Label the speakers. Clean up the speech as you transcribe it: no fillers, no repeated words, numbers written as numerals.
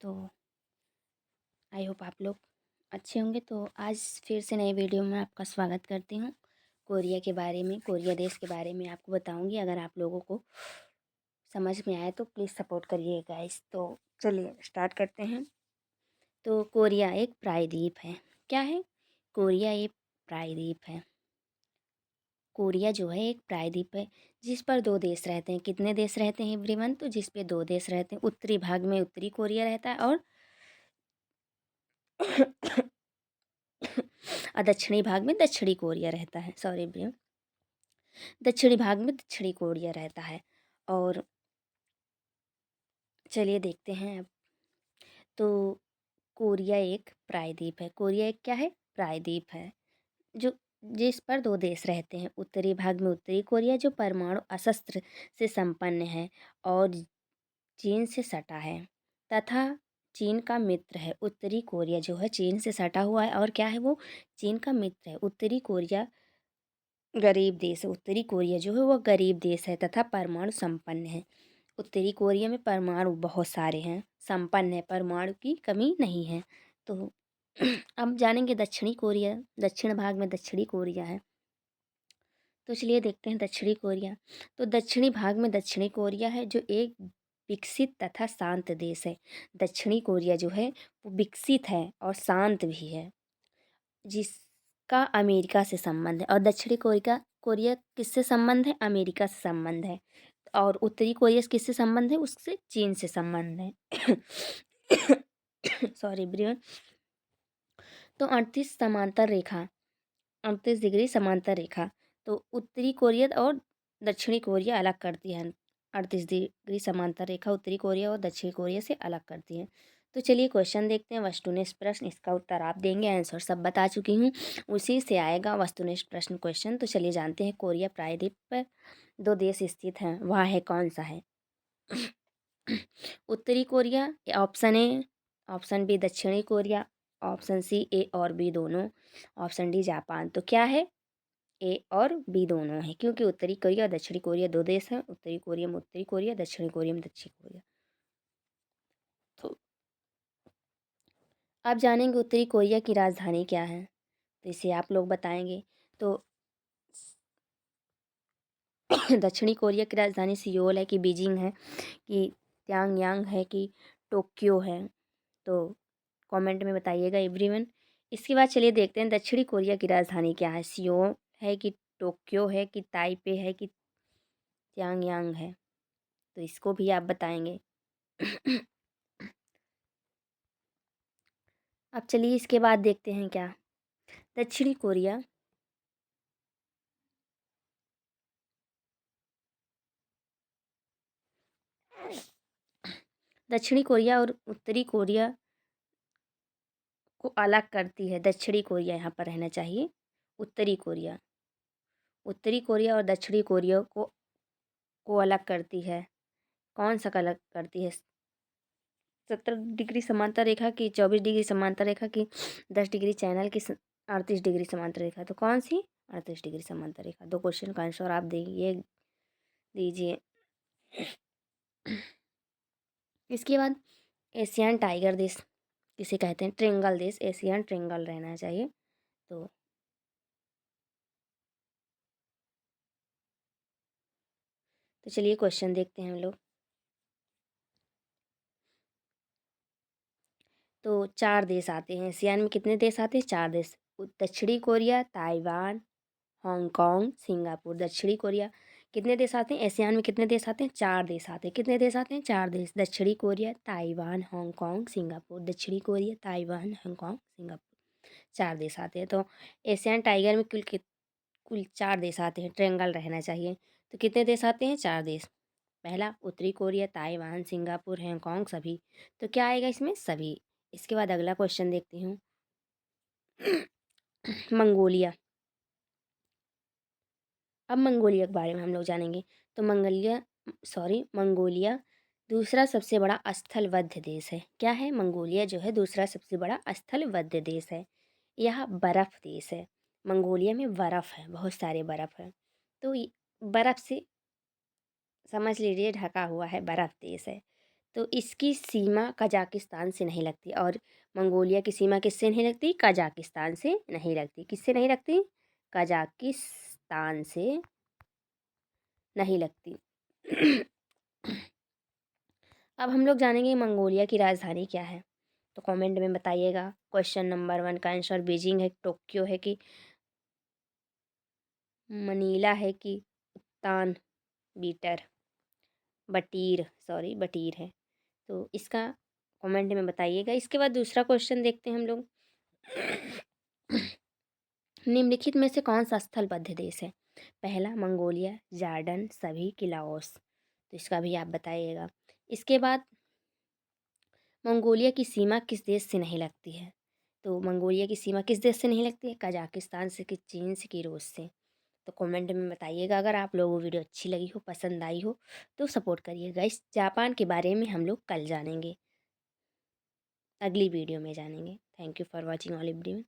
Speaker 1: तो I hope आप लोग अच्छे होंगे। तो आज फिर से नई वीडियो में आपका स्वागत करती हूँ। कोरिया के बारे में, कोरिया देश के बारे में आपको बताऊँगी। अगर आप लोगों को समझ में आए तो प्लीज़ सपोर्ट करिए गाइस। तो चलिए स्टार्ट करते हैं। तो कोरिया एक प्रायद्वीप है। क्या है? कोरिया एक प्रायद्वीप है। कोरिया जो है एक प्रायद्वीप है जिस पर दो देश रहते हैं। कितने देश रहते हैं एवरीवन? तो जिस पे दो देश रहते हैं। उत्तरी भाग में उत्तरी कोरिया रहता है और दक्षिणी भाग में दक्षिणी कोरिया रहता है। सॉरी ब्रियो, दक्षिणी भाग में दक्षिणी कोरिया रहता है। और चलिए देखते हैं अब। तो कोरिया एक प्रायद्वीप है। कोरिया एक क्या है? प्रायद्वीप है जो जिस पर दो देश रहते हैं। उत्तरी भाग में उत्तरी कोरिया जो परमाणु अशस्त्र से संपन्न है और चीन से सटा है, तथा चीन का मित्र है। उत्तरी कोरिया जो है चीन से सटा हुआ है और क्या है? वो चीन का मित्र है। उत्तरी कोरिया गरीब देश है। उत्तरी कोरिया जो है वह गरीब देश है तथा परमाणु संपन्न है। उत्तरी कोरिया में परमाणु बहुत सारे हैं, संपन्न है, परमाणु की कमी नहीं है। तो अब जानेंगे दक्षिणी कोरिया। दक्षिण भाग में दक्षिणी कोरिया है। तो चलिए देखते हैं दक्षिणी कोरिया। तो दक्षिणी भाग में दक्षिणी कोरिया है जो एक विकसित तथा शांत देश है। दक्षिणी कोरिया जो है वो विकसित है और शांत भी है, जिसका अमेरिका से संबंध है। और दक्षिणी कोरिया कोरिया किससे संबंध है? अमेरिका से संबंध है। और उत्तरी कोरिया से किससे संबंध है? उससे चीन से संबंध है। Sorry Brian. तो 38 डिग्री समांतर रेखा। तो उत्तरी कोरिया और दक्षिणी कोरिया अलग करती है। 38 डिग्री समांतर रेखा उत्तरी कोरिया और दक्षिणी कोरिया से अलग करती है। तो चलिए क्वेश्चन देखते हैं। वस्तुनिष्ठ प्रश्न, इसका उत्तर आप देंगे, आंसर सब बता चुकी हूँ, उसी से आएगा वस्तुनिष्ठ प्रश्न क्वेश्चन। तो चलिए जानते हैं। कोरिया प्रायद्वीप पर दो देश स्थित हैं, वह है कौन सा है? उत्तरी Korea, option A, option B दक्षिणी कोरिया, ऑप्शन सी ए और बी दोनों, ऑप्शन डी जापान। तो क्या है? ए और बी दोनों है, क्योंकि उत्तरी कोरिया और दक्षिणी कोरिया दो देश हैं। उत्तरी कोरिया में उत्तरी कोरिया, दक्षिणी कोरिया में दक्षिणी कोरिया। तो आप जानेंगे उत्तरी कोरिया की राजधानी क्या है, तो इसे आप लोग बताएंगे। तो दक्षिणी कोरिया की राजधानी सियोल है कि बीजिंग है कि प्योंगयांग है कि टोक्यो है? तो कमेंट में बताइएगा एवरीवन। इसके बाद चलिए देखते हैं दक्षिणी कोरिया की राजधानी क्या है। सियोल है कि टोक्यो है कि ताइपे है कि प्योंगयांग है? तो इसको भी आप बताएंगे। अब चलिए इसके बाद देखते हैं क्या। दक्षिणी कोरिया दक्षिणी कोरिया और उत्तरी कोरिया को अलग करती है। दक्षिणी कोरिया यहाँ पर रहना चाहिए। उत्तरी कोरिया और दक्षिणी कोरिया को अलग करती है। कौन सा अलग करती है? 70 डिग्री समांतर रेखा की, 24 डिग्री समांतर रेखा की, 10 डिग्री चैनल की, 38 डिग्री समांतर रेखा? तो कौन सी? 38 डिग्री समांतर रेखा। दो क्वेश्चन का आंसर आप दीजिए। इसके बाद एशियन टाइगर देश किसे कहते हैं? ट्रिंगल देश, एशियन ट्रिंगल रहना चाहिए। तो चलिए क्वेश्चन देखते हैं हम लोग। तो चार देश आते हैं एशियन में। कितने देश आते हैं? चार देश। दक्षिणी कोरिया, ताइवान, हांगकांग, सिंगापुर। दक्षिणी कोरिया कितने देश आते हैं? एशियन में कितने देश आते हैं? चार देश आते हैं। कितने देश आते हैं? चार देश। दक्षिणी कोरिया, ताइवान, हांगकांग, सिंगापुर। दक्षिणी कोरिया, ताइवान, हांगकांग, सिंगापुर, चार देश आते हैं। तो एशियन टाइगर में कुल चार देश आते हैं। ट्रायंगल रहना चाहिए। तो कितने देश आते हैं? चार देश। पहला उत्तरी कोरिया, ताइवान, सिंगापुर, हांगकांग, सभी। तो क्या आएगा इसमें? सभी। इसके बाद अगला क्वेश्चन देखती हूँ। मंगोलिया। अब मंगोलिया के बारे में हम लोग जानेंगे। तो मंगोलिया दूसरा सबसे बड़ा स्थलबद्ध देश है। क्या है? मंगोलिया जो है दूसरा सबसे बड़ा स्थलबद्ध देश है। यह बर्फ़ देश है। मंगोलिया में बर्फ़ है, बहुत सारे बर्फ़ है। तो बर्फ़ से समझ लीजिए ढका हुआ है, बर्फ़ देश है। तो इसकी सीमा कजाकिस्तान से नहीं लगती और मंगोलिया की सीमा किससे नहीं लगती? कजाकिस्तान से नहीं लगती। किससे नहीं लगती? कजाकिस्तान से नहीं लगती। अब हम लोग जानेंगे मंगोलिया की राजधानी क्या है। तो कमेंट में बताइएगा। क्वेश्चन नंबर 1 का आंसर बीजिंग है, टोक्यो है कि मनीला है कि उलान बटीर है। तो इसका कमेंट में बताइएगा। इसके बाद दूसरा क्वेश्चन देखते हैं हम लोग। निम्नलिखित में से कौन सा स्थलबद्ध देश है? पहला मंगोलिया, जॉर्डन, सभी कि लाओस। तो इसका भी आप बताइएगा। इसके बाद मंगोलिया की सीमा किस देश से नहीं लगती है? तो मंगोलिया की सीमा किस देश से नहीं लगती है? कजाकिस्तान से कि चीन से कि रूस से। तो कमेंट में बताइएगा। अगर आप लोगों को वीडियो अच्छी लगी हो, पसंद आई हो तो सपोर्ट करिएगा। इस जापान के बारे में हम लोग कल जानेंगे, अगली वीडियो में जानेंगे। Thank you for watching all everyone.